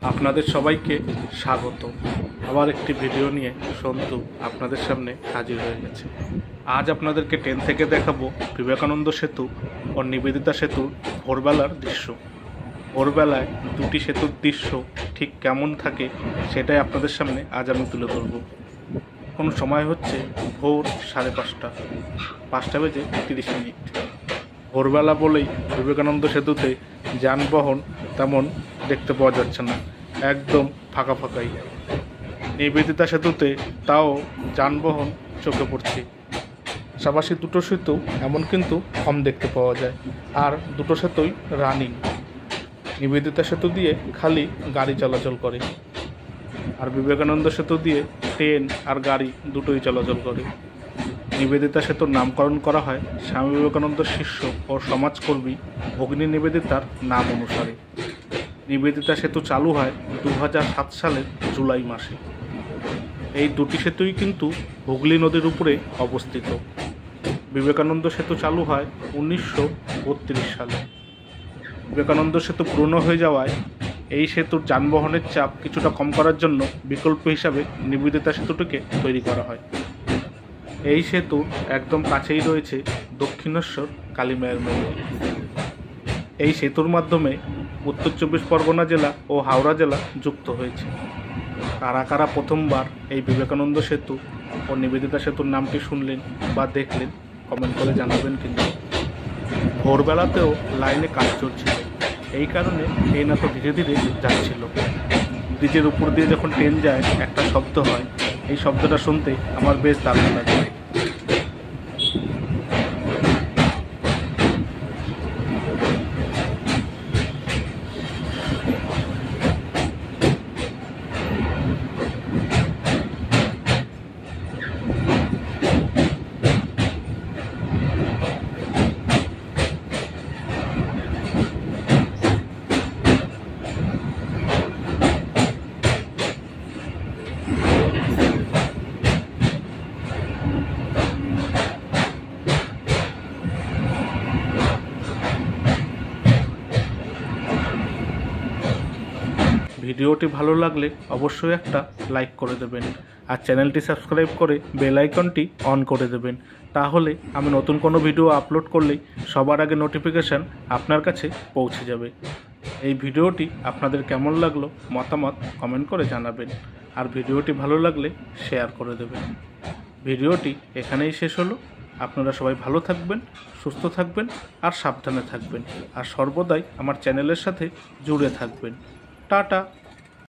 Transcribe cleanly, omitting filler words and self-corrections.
আপনাদের সবাইকে স্বাগত। আবার একটি ভিডিও নিয়ে সন্তু আপনাদের সামনে হাজির হয়ে গেছে। আজ আপনাদেরকে ট্রেন থেকে দেখাবো বিবেকানন্দ সেতু ও নিবেদিতা সেতুর ভোরবেলার দৃশ্য। ভোরবেলায় দুটি সেতুর দৃশ্য ঠিক কেমন থাকে সেটাই আপনাদের সামনে আজ আমি তুলে ধরব। কোন সময় হচ্ছে ভোর 5:30, 5:30। ভোরবেলা বলেই বিবেকানন্দ সেতুতে যানবাহন তেমন দেখতে পাওয়া যাচ্ছে না, একদম ফাঁকা ফাঁকাই। নিবেদিতা সেতুতে তাও যানবাহন চোখে পড়ছে। পাশাপাশি দুটো সেতু এমন কিন্তু কম দেখতে পাওয়া যায়, আর দুটো সেতুই রানিং। নিবেদিতা সেতু দিয়ে খালি গাড়ি চলাচল করে, আর বিবেকানন্দ সেতু দিয়ে ট্রেন আর গাড়ি দুটোই চলাচল করে। নিবেদিতা সেতুর নামকরণ করা হয় স্বামী বিবেকানন্দের শিষ্য ও সমাজকর্মী ভগিনী নিবেদিতার নাম অনুসারে। নিবেদিতা সেতু চালু হয় 2007 সালের জুলাই মাসে। এই দুটি সেতুই কিন্তু হুগলি নদীর উপরে অবস্থিত। বিবেকানন্দ সেতু চালু হয় 1932 সালে। বিবেকানন্দ সেতু পুরনো হয়ে যাওয়ায় এই সেতুর যানবাহনের চাপ কিছুটা কম করার জন্য বিকল্প হিসাবে নিবেদিতা সেতুটিকে তৈরি করা হয়। এই সেতুর একদম কাছেই রয়েছে দক্ষিণেশ্বর কালী মায়ের মন্দির। এই সেতুর মাধ্যমে উত্তর 24 পরগনা জেলা ও হাওড়া জেলা যুক্ত হয়েছে। কারা কারা প্রথমবার এই বিবেকানন্দ সেতু ও নিবেদিতা সেতুর নামটি শুনলেন বা দেখলেন কমেন্ট করে জানাবেন। কিন্তু ভোরবেলাতেও লাইনে কাজ চলছিল, এই কারণে ট্রেন এত ধীরে ধীরে যাচ্ছিল। ব্রিজের উপর দিয়ে যখন ট্রেন যায় একটা শব্দ হয়, এই শব্দটা শুনতে আমার বেশ দারুণ লাগে। ভিডিওটি ভালো লাগলে অবশ্যই একটা লাইক করে দেবেন, আর চ্যানেলটি সাবস্ক্রাইব করে বেল আইকনটি অন করে দেবেন। তাহলে আমি নতুন কোনো ভিডিও আপলোড করলেই সবার আগে নোটিফিকেশান আপনার কাছে পৌঁছে যাবে। এই ভিডিওটি আপনাদের কেমন লাগলো মতামত কমেন্ট করে জানাবেন, আর ভিডিওটি ভালো লাগলে শেয়ার করে দেবেন। ভিডিওটি এখানেই শেষ হলো। আপনারা সবাই ভালো থাকবেন, সুস্থ থাকবেন আর সাবধানে থাকবেন, আর সর্বদাই আমার চ্যানেলের সাথে জুড়ে থাকবেন। টাটা।